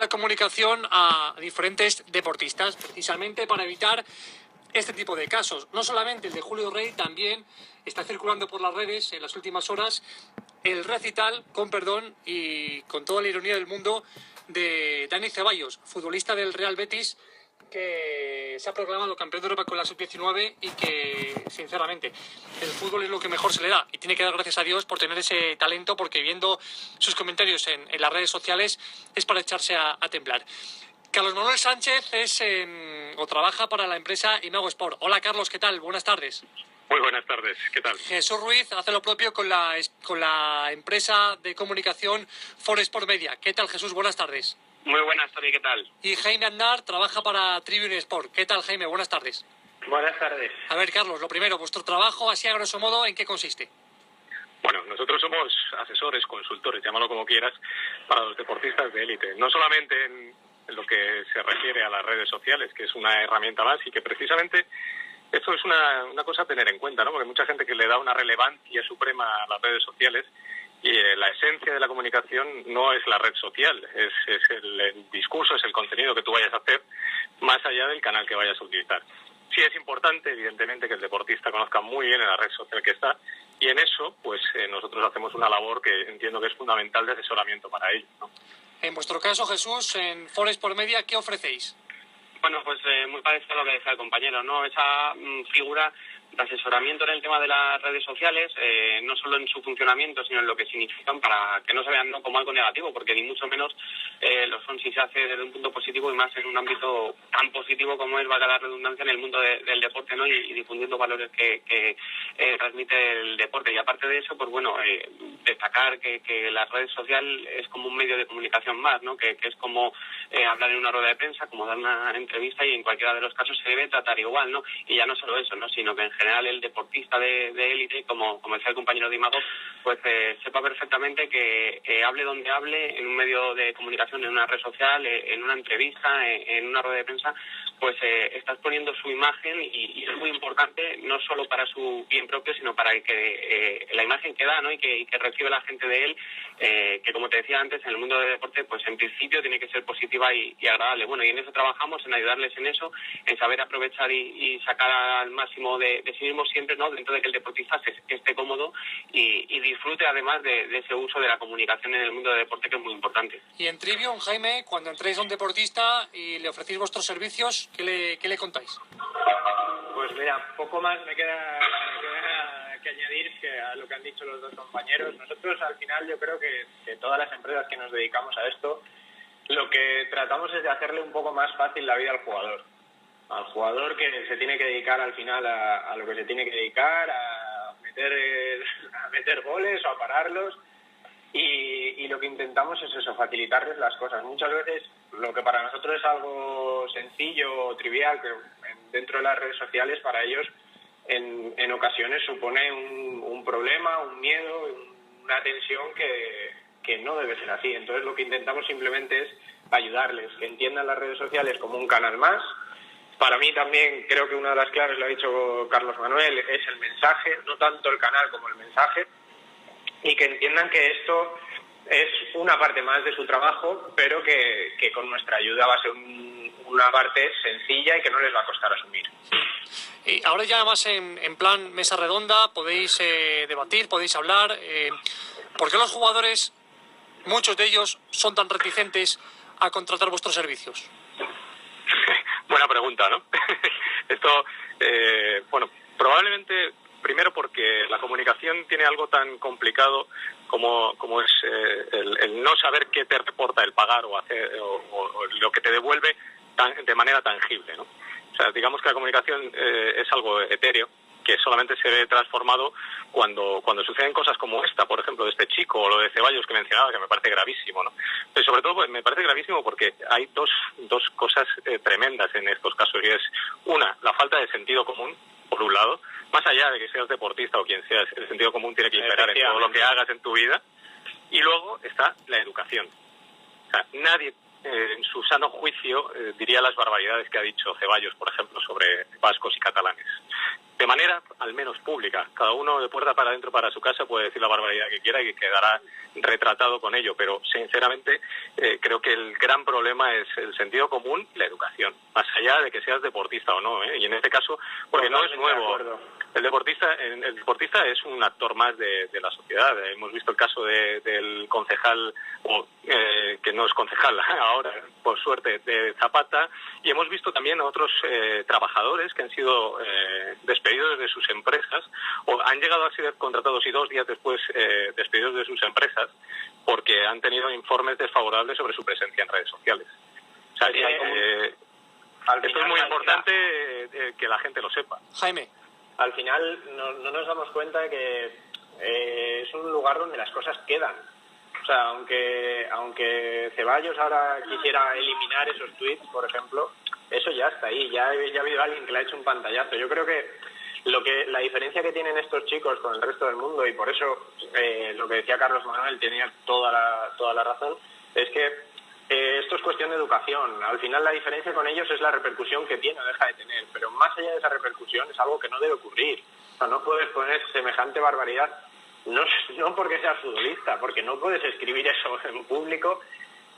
comunicación a diferentes deportistas, precisamente para evitar este tipo de casos. No solamente el de Julio Rey, también está circulando por las redes en las últimas horas el recital, con perdón y con toda la ironía del mundo, de Dani Ceballos, futbolista del Real Betis, que se ha proclamado campeón de Europa con la sub-19 y que, sinceramente, el fútbol es lo que mejor se le da y tiene que dar gracias a Dios por tener ese talento, porque viendo sus comentarios en las redes sociales es para echarse a temblar. Carlos Manuel Sánchez o trabaja para la empresa Imago Sport. Hola Carlos, ¿qué tal? Buenas tardes. Muy buenas tardes, ¿qué tal? Jesús Ruiz hace lo propio con la empresa de comunicación For Sport Media. ¿Qué tal, Jesús? Buenas tardes. Muy buenas, Tony, ¿qué tal? Y Jaime Aznar trabaja para Tribune Sport. ¿Qué tal, Jaime? Buenas tardes. Buenas tardes. A ver, Carlos, lo primero, vuestro trabajo, así a grosso modo, ¿en qué consiste? Bueno, nosotros somos asesores, consultores, llámalo como quieras, para los deportistas de élite. No solamente en lo que se refiere a las redes sociales, que es una herramienta más y que precisamente esto es una cosa a tener en cuenta, ¿no? Porque hay mucha gente que le da una relevancia suprema a las redes sociales y la esencia de la comunicación no es la red social, es el discurso, es el contenido que tú vayas a hacer más allá del canal que vayas a utilizar. Sí es importante, evidentemente, que el deportista conozca muy bien en la red social que está y en eso, pues nosotros hacemos una labor que entiendo que es fundamental de asesoramiento para ello, ¿no? En vuestro caso, Jesús, en For Sport Media, ¿qué ofrecéis? Bueno, pues muy parecido a lo que decía el compañero, ¿no? Esa figura de asesoramiento en el tema de las redes sociales, no solo en su funcionamiento, sino en lo que significan, para que no se vean, ¿no?, como algo negativo, porque ni mucho menos lo son si se hace desde un punto positivo y más en un ámbito tan positivo como es, valga la redundancia, en el mundo del deporte, ¿no? Y difundiendo valores que transmite el deporte. Y aparte de eso, pues bueno, destacar que la red social es como un medio de comunicación más, ¿no? Que es como hablar en una rueda de prensa, como dar una entrevista, y en cualquiera de los casos se debe tratar igual, ¿no? Y ya no solo eso, ¿no?, sino que en general el deportista de élite, como decía el compañero de Imago, pues sepa perfectamente que hable donde hable, en un medio de comunicación, en una red social, en una entrevista, en una rueda de prensa, pues está exponiendo su imagen y es muy importante, no solo para su bien propio, sino para que la imagen que da, ¿no?, y que recibe la gente de él, que como te decía antes, en el mundo del deporte, pues en principio tiene que ser positiva y agradable. Bueno, y en eso trabajamos, en ayudarles en eso, en saber aprovechar y sacar al máximo de sí mismo siempre, ¿no?, dentro de que el deportista esté cómodo y disfrute además de ese uso de la comunicación en el mundo del deporte, que es muy importante. Y en Trivium, Jaime, cuando entréis a un deportista y le ofrecéis vuestros servicios, ¿qué le contáis? Pues mira, poco más me queda que añadir que a lo que han dicho los dos compañeros. Nosotros al final yo creo que todas las empresas que nos dedicamos a esto, lo que tratamos es de hacerle un poco más fácil la vida al jugador que se tiene que dedicar al final a lo que se tiene que dedicar, a meter goles o a pararlos, y lo que intentamos es eso, facilitarles las cosas. Muchas veces lo que para nosotros es algo sencillo o trivial, que dentro de las redes sociales para ellos en ocasiones supone un problema, un miedo, una tensión que no debe ser así. Entonces lo que intentamos simplemente es ayudarles, que entiendan las redes sociales como un canal más. Para mí también creo que una de las claves, lo ha dicho Carlos Manuel, es el mensaje, no tanto el canal como el mensaje, y que entiendan que esto es una parte más de su trabajo, pero que con nuestra ayuda va a ser una parte sencilla y que no les va a costar asumir. Y ahora ya más en plan mesa redonda, podéis debatir, podéis hablar. ¿Por qué los jugadores, muchos de ellos, son tan reticentes a contratar vuestros servicios? Buena pregunta, ¿no? Esto, bueno, probablemente primero porque la comunicación tiene algo tan complicado como es el no saber qué te reporta el pagar o hacer o lo que te devuelve de manera tangible, ¿no? O sea, digamos que la comunicación es algo etéreo, que solamente se ve transformado cuando suceden cosas como esta, por ejemplo, de este chico, o lo de Ceballos que mencionaba, que me parece gravísimo, ¿no? Pero sobre todo pues, me parece gravísimo porque hay dos cosas tremendas en estos casos, y es una, la falta de sentido común, por un lado, más allá de que seas deportista o quien seas, el sentido común tiene que imperar en todo lo que hagas en tu vida, y luego está la educación. O sea, nadie en su sano juicio diría las barbaridades que ha dicho Ceballos, por ejemplo, sobre vascos y catalanes. de manera al menos pública. Cada uno de puerta para adentro para su casa puede decir la barbaridad que quiera y quedará retratado con ello, pero sinceramente creo que el gran problema es el sentido común y la educación, más allá de que seas deportista o no, y en este caso, porque no es nuevo. El deportista es un actor más de la sociedad. Hemos visto el caso del concejal, que no es concejal ahora, por suerte, de Zapata, y hemos visto también a otros trabajadores que han sido despedidos de sus empresas o han llegado a ser contratados y 2 días después despedidos de sus empresas porque han tenido informes desfavorables sobre su presencia en redes sociales. O sea, esto es muy importante que la gente lo sepa. Jaime. Al final no nos damos cuenta de que es un lugar donde las cosas quedan. O sea, aunque Ceballos ahora quisiera eliminar esos tweets, por ejemplo, eso ya está ahí, ya ha habido alguien que le ha hecho un pantallazo. Yo creo que la diferencia que tienen estos chicos con el resto del mundo, y por eso lo que decía Carlos Manuel tenía toda la razón, es que esto es cuestión de educación. Al final la diferencia con ellos es la repercusión que tiene o deja de tener, pero más allá de esa repercusión es algo que no debe ocurrir. O sea, no puedes poner semejante barbaridad, no porque seas futbolista, porque no puedes escribir eso en público,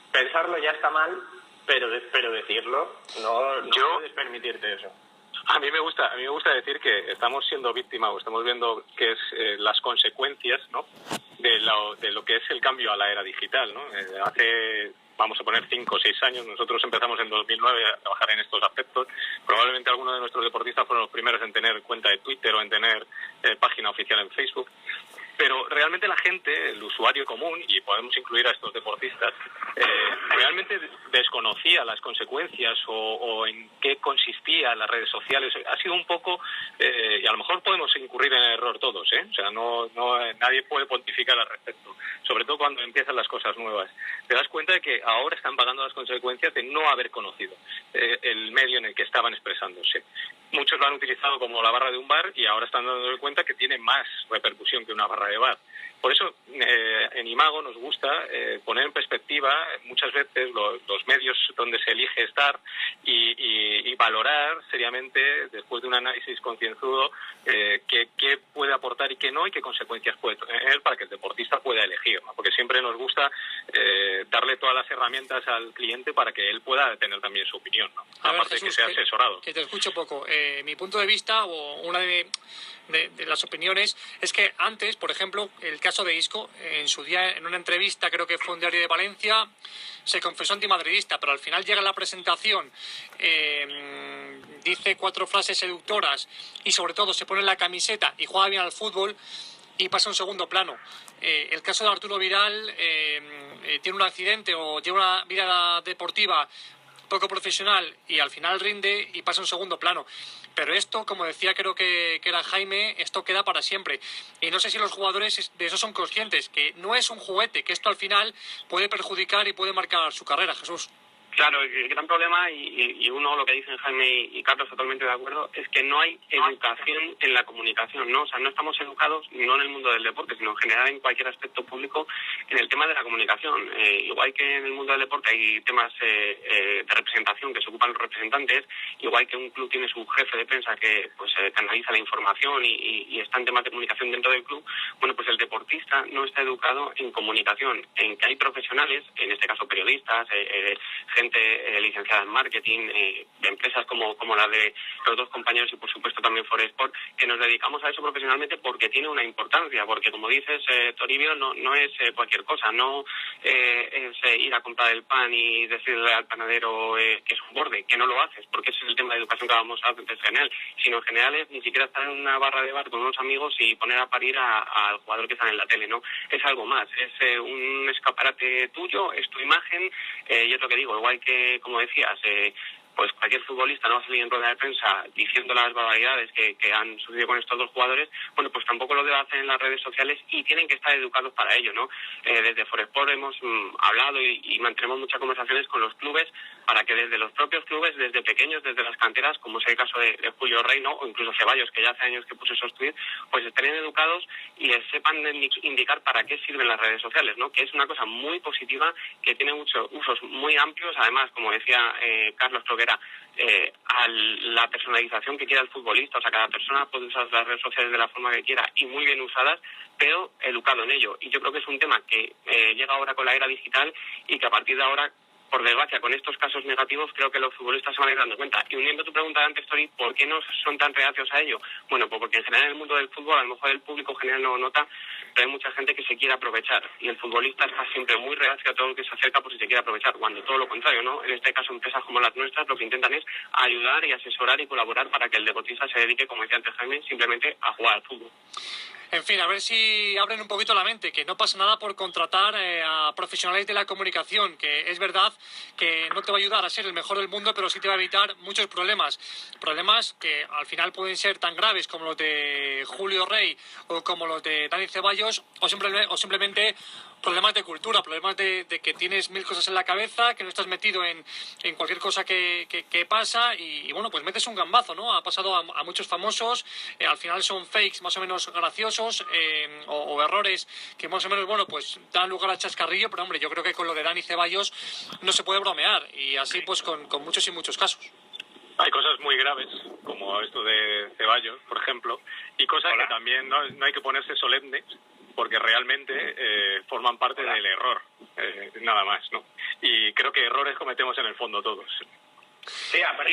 pensarlo ya está mal, pero decirlo, no puedes permitirte eso. A mí me gusta decir que estamos siendo víctimas o estamos viendo que es las consecuencias, ¿no?, de lo que es el cambio a la era digital, ¿no? Hace, vamos a poner 5 o 6 años, nosotros empezamos en 2009 a trabajar en estos aspectos. Probablemente algunos de nuestros deportistas fueron los primeros en tener cuenta de Twitter o en tener página oficial en Facebook. Pero realmente la gente, el usuario común, y podemos incluir a estos deportistas, realmente desconocía las consecuencias o en qué consistían las redes sociales. Ha sido un poco, y a lo mejor podemos incurrir en el error todos, o sea, nadie puede pontificar al respecto, sobre todo cuando empiezan las cosas nuevas. Te das cuenta de que ahora están pagando las consecuencias de no haber conocido el medio en el que estaban expresándose. Muchos lo han utilizado como la barra de un bar y ahora están dándose cuenta que tiene más repercusión que una barra de bar. Por eso en Imago nos gusta poner en perspectiva muchas veces los medios donde se elige estar y valorar seriamente, después de un análisis concienzudo, qué puede aportar y qué no, y qué consecuencias puede tener para que el deportista pueda elegir, ¿no? Porque siempre nos gusta darle todas las herramientas al cliente para que él pueda tener también su opinión, ¿no? Aparte de que sea asesorado. Que te escucho poco. Mi punto de vista, o una de las opiniones, es que antes, por ejemplo, el caso de Isco, en su día, en una entrevista, creo que fue un diario de Valencia, se confesó antimadridista, pero al final llega la presentación, dice 4 frases seductoras y sobre todo se pone la camiseta y juega bien al fútbol y pasa a un segundo plano. El caso de Arturo Vidal tiene un accidente o lleva una vida deportiva poco profesional y al final rinde y pasa a un segundo plano. Pero esto, como decía, creo que era Jaime, esto queda para siempre. Y no sé si los jugadores de eso son conscientes, que no es un juguete, que esto al final puede perjudicar y puede marcar su carrera, Jesús. Claro, el gran problema, y uno, lo que dicen Jaime y Carlos, totalmente de acuerdo, es que no hay educación en la comunicación, ¿no? O sea, no estamos educados, no en el mundo del deporte, sino en general en cualquier aspecto público, en el tema de la comunicación. Igual que en el mundo del deporte hay temas de representación que se ocupan los representantes, igual que un club tiene su jefe de prensa que canaliza la información y está en temas de comunicación dentro del club, bueno, pues el deportista no está educado en comunicación, en que hay profesionales, en este caso periodistas, gente licenciada en marketing, de empresas como la de los dos compañeros y por supuesto también Foresport, que nos dedicamos a eso profesionalmente porque tiene una importancia, porque como dices, Toribio, no es cualquier cosa, no es ir a comprar el pan y decirle al panadero que es un borde, que no lo haces, porque ese es el tema de educación que vamos a hacer en general, sino en general es ni siquiera estar en una barra de bar con unos amigos y poner a parir al jugador que está en la tele, ¿no? Es algo más, es un escaparate tuyo, es tu imagen, y es lo que digo, igual que, como decías, pues cualquier futbolista no va a salir en rueda de prensa diciendo las barbaridades que han sucedido con estos 2 jugadores, bueno, pues tampoco lo debe hacer en las redes sociales y tienen que estar educados para ello, ¿no? Desde Foresport hemos hablado y mantenemos muchas conversaciones con los clubes para que desde los propios clubes, desde pequeños, desde las canteras, como es el caso de Julio Rey, ¿no? O incluso Ceballos, que ya hace años que puso esos tweets, pues estén educados y les sepan indicar para qué sirven las redes sociales, ¿no? Que es una cosa muy positiva, que tiene muchos usos muy amplios, además, como decía Carlos, creo que era a la personalización que quiera el futbolista. O sea, cada persona puede usar las redes sociales de la forma que quiera y muy bien usadas, pero educado en ello. Y yo creo que es un tema que llega ahora con la era digital y que a partir de ahora, por desgracia, con estos casos negativos, creo que los futbolistas se van a ir dando cuenta. Y uniendo tu pregunta de antes, Tori, ¿por qué no son tan reacios a ello? Bueno, pues porque en general en el mundo del fútbol, a lo mejor el público en general no lo nota, pero hay mucha gente que se quiere aprovechar. Y el futbolista está siempre muy reacio a todo lo que se acerca por si se quiere aprovechar, cuando todo lo contrario, ¿no? En este caso, empresas como las nuestras lo que intentan es ayudar y asesorar y colaborar para que el deportista se dedique, como decía antes Jaime, simplemente a jugar al fútbol. En fin, a ver si abren un poquito la mente, que no pasa nada por contratar a profesionales de la comunicación, que es verdad que no te va a ayudar a ser el mejor del mundo, pero sí te va a evitar muchos problemas. Problemas que al final pueden ser tan graves como los de Julio Rey o como los de Dani Ceballos, o simplemente problemas de cultura, problemas de que tienes mil cosas en la cabeza, que no estás metido en cualquier cosa que pasa y bueno, pues metes un gambazo, ¿no? Ha pasado a muchos famosos, al final son fakes más o menos graciosos o errores que más o menos, bueno, pues dan lugar a chascarrillo, pero hombre, yo creo que con lo de Dani Ceballos no se puede bromear y así pues con muchos y muchos casos. Hay cosas muy graves, como esto de Ceballos, por ejemplo, y cosas que también no hay que ponerse solemnes, porque realmente forman parte del error, nada más, ¿no? Y creo que errores cometemos en el fondo todos. Sí, aparte,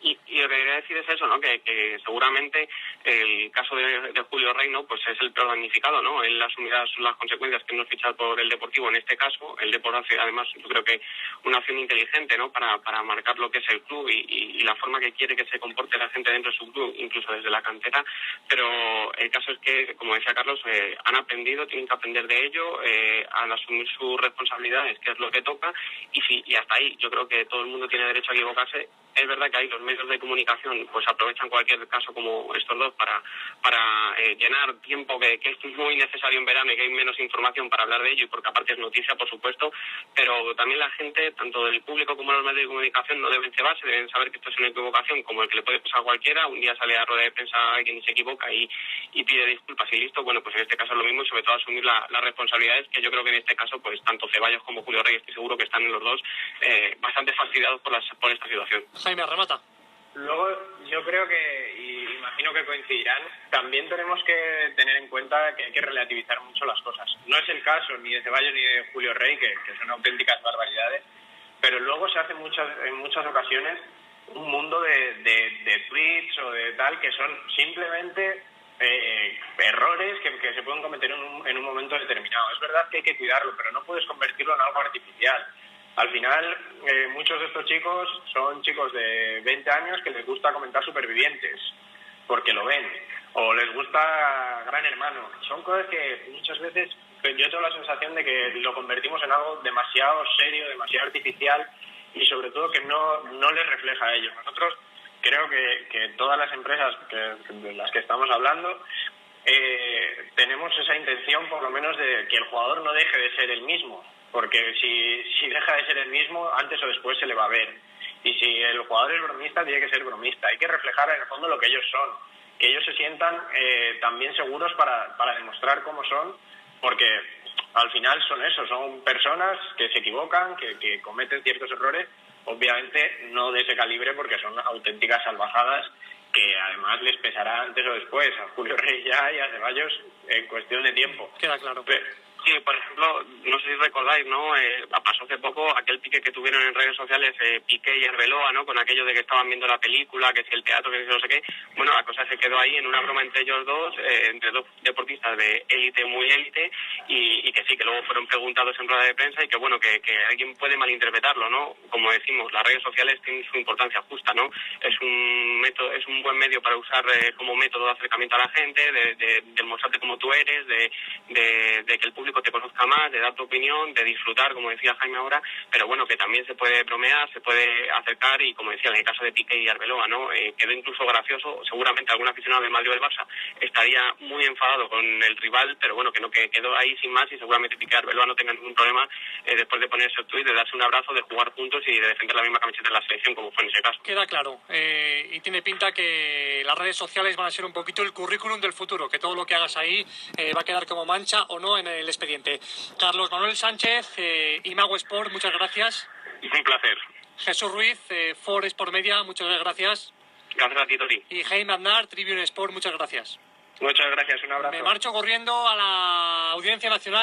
y lo que quería decir es eso, ¿no? Que seguramente el caso de Julio Rey, ¿no? Pues es el peor damnificado, ¿no? Él asumirá las consecuencias que no es fichar por el Deportivo en este caso. El Deportivo hace, además, yo creo que una acción inteligente, ¿no? Para marcar lo que es el club y la forma que quiere que se comporte la gente dentro de su club, incluso desde la cantera. Pero el caso es que, como decía Carlos, han aprendido, tienen que aprender de ello, al asumir sus responsabilidades, que es lo que toca, y hasta ahí. Yo creo que todo el mundo tiene derecho a equivocarse. Es verdad que ahí los medios de comunicación pues aprovechan cualquier caso como estos dos para llenar tiempo que esto es muy necesario en verano y que hay menos información para hablar de ello y porque aparte es noticia, por supuesto, pero también la gente, tanto del público como los medios de comunicación, no deben cebarse, deben saber que esto es una equivocación como el que le puede pasar a cualquiera. Un día sale a rueda de prensa alguien y se equivoca y pide disculpas y listo. Bueno, pues en este caso es lo mismo y sobre todo asumir las responsabilidades, que yo creo que en este caso pues tanto Ceballos como Julio Rey estoy seguro que están en los dos bastante fastidiados por esta situación. Jaime, remata. Luego, yo creo que, y imagino que coincidirán, también tenemos que tener en cuenta que hay que relativizar mucho las cosas. No es el caso ni de Ceballos ni de Julio Rey, que son auténticas barbaridades, pero luego se hace en muchas ocasiones un mundo de tweets o de tal que son simplemente errores que se pueden cometer en un momento determinado. Es verdad que hay que cuidarlo, pero no puedes convertirlo en algo artificial. Al final, muchos de estos chicos son chicos de 20 años que les gusta comentar Supervivientes, porque lo ven, o les gusta Gran Hermano. Son cosas que muchas veces yo tengo la sensación de que lo convertimos en algo demasiado serio, demasiado artificial, y sobre todo que no les refleja a ellos. Nosotros creo que todas las empresas de las que estamos hablando tenemos esa intención, por lo menos, de que el jugador no deje de ser el mismo. Porque si deja de ser el mismo, antes o después se le va a ver. Y si el jugador es bromista, tiene que ser bromista. Hay que reflejar en el fondo lo que ellos son. Que ellos se sientan también seguros para demostrar cómo son, porque al final son eso, son personas que se equivocan, que cometen ciertos errores, obviamente no de ese calibre porque son auténticas salvajadas que además les pesará antes o después a Julio Rey ya y a Ceballos en cuestión de tiempo. Queda claro. Sí, por ejemplo, no sé si recordáis, ¿no? Pasó hace poco aquel pique que tuvieron en redes sociales Piqué y Arbeloa, ¿no? Con aquello de que estaban viendo la película, que si el teatro, que si no sé qué. Bueno, la cosa se quedó ahí en una broma entre ellos dos, entre dos deportistas de élite, muy élite, y que sí, que luego fueron preguntados en rueda de prensa y que, bueno, que alguien puede malinterpretarlo, ¿no? Como decimos, las redes sociales tienen su importancia justa, ¿no? Es un método, es un buen medio para usar como método de acercamiento a la gente, de mostrarte como tú eres, de que el público te conozca más, de dar tu opinión, de disfrutar, como decía Jaime ahora, pero bueno, que también se puede bromear, se puede acercar y, como decía, en el caso de Piqué y Arbeloa, ¿no? Quedó incluso gracioso, seguramente algún aficionado del Madrid o del Barça estaría muy enfadado con el rival, pero bueno, que quedó ahí sin más y seguramente Piqué y Arbeloa no tengan ningún problema después de ponerse el tuit, de darse un abrazo, de jugar juntos y de defender la misma camiseta en la selección, como fue en ese caso. Queda claro, y tiene pinta que las redes sociales van a ser un poquito el currículum del futuro, que todo lo que hagas ahí va a quedar como mancha o no en el expediente. Carlos Manuel Sánchez, Imago Sport, muchas gracias. Un placer. Jesús Ruiz, Ford Sport Media, muchas gracias. Gracias a ti, Tori. Y Jaime Aznar, Tribune Sport, muchas gracias. Muchas gracias, un abrazo. Me marcho corriendo a la Audiencia Nacional.